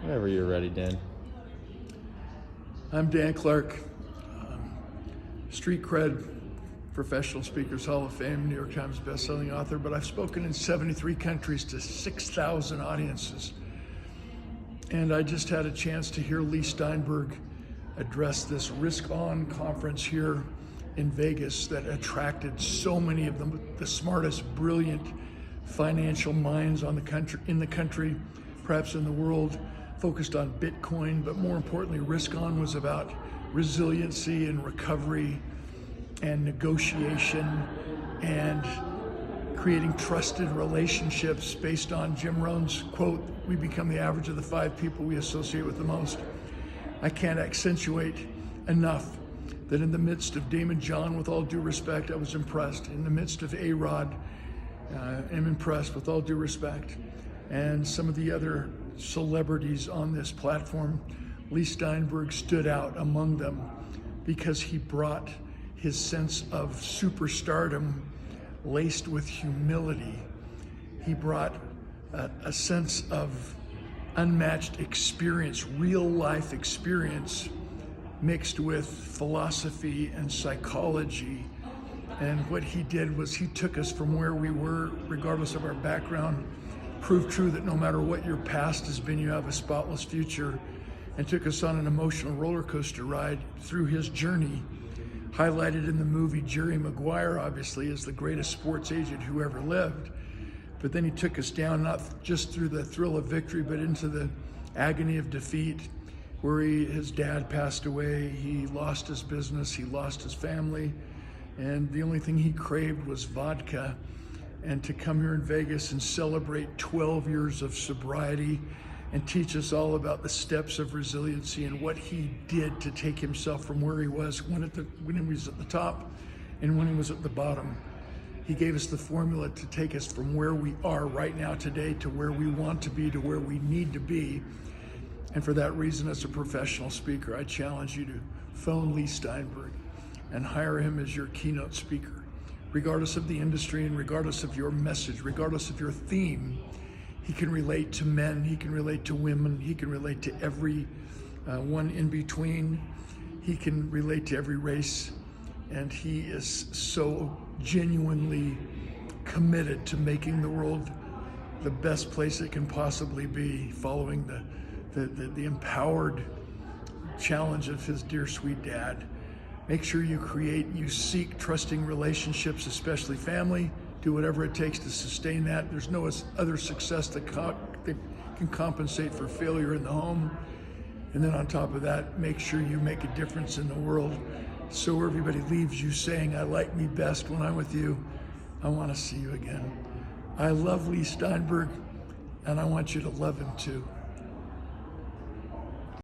Whenever you're ready, Dan. I'm Dan Clark, street cred, Professional Speakers Hall of Fame, New York Times bestselling author, but I've spoken in 73 countries to 6,000 audiences. And I just had a chance to hear Leigh Steinberg address this Risk On conference here in Vegas that attracted so many of the smartest, brilliant financial minds in the country, perhaps in the world, focused on Bitcoin, but more importantly, Risk On was about resiliency and recovery and negotiation and creating trusted relationships based on Jim Rohn's quote, "We become the average of the 5 people we associate with the most." I can't accentuate enough that in the midst of Damon John, with all due respect, I was impressed. In the midst of A-Rod, I'm impressed with all due respect. And some of the other celebrities on this platform, Leigh Steinberg stood out among them because he brought his sense of superstardom laced with humility. He brought a sense of unmatched experience, real life experience, mixed with philosophy and psychology. And what he did was he took us from where we were, regardless of our background, proved true that no matter what your past has been, you have a spotless future, and took us on an emotional roller coaster ride through his journey, highlighted in the movie. Jerry Maguire, obviously, is the greatest sports agent who ever lived. But then he took us down, not just through the thrill of victory, but into the agony of defeat, where his dad passed away, he lost his business, he lost his family, and the only thing he craved was vodka. And to come here in Vegas and celebrate 12 years of sobriety and teach us all about the steps of resiliency and what he did to take himself from where he was when he was at the top and when he was at the bottom. He gave us the formula to take us from where we are right now today to where we want to be, to where we need to be. And for that reason, as a professional speaker, I challenge you to phone Leigh Steinberg and hire him as your keynote speaker. Regardless of the industry and regardless of your message, regardless of your theme, he can relate to men, he can relate to women, he can relate to every one in between. He can relate to every race, and he is so genuinely committed to making the world the best place it can possibly be, following the empowered challenge of his dear sweet dad. Make sure you seek trusting relationships, especially family. Do whatever it takes to sustain that. There's no other success that can compensate for failure in the home. And then on top of that, make sure you make a difference in the world so everybody leaves you saying, "I like me best when I'm with you. I want to see you again." I love Leigh Steinberg, and I want you to love him too.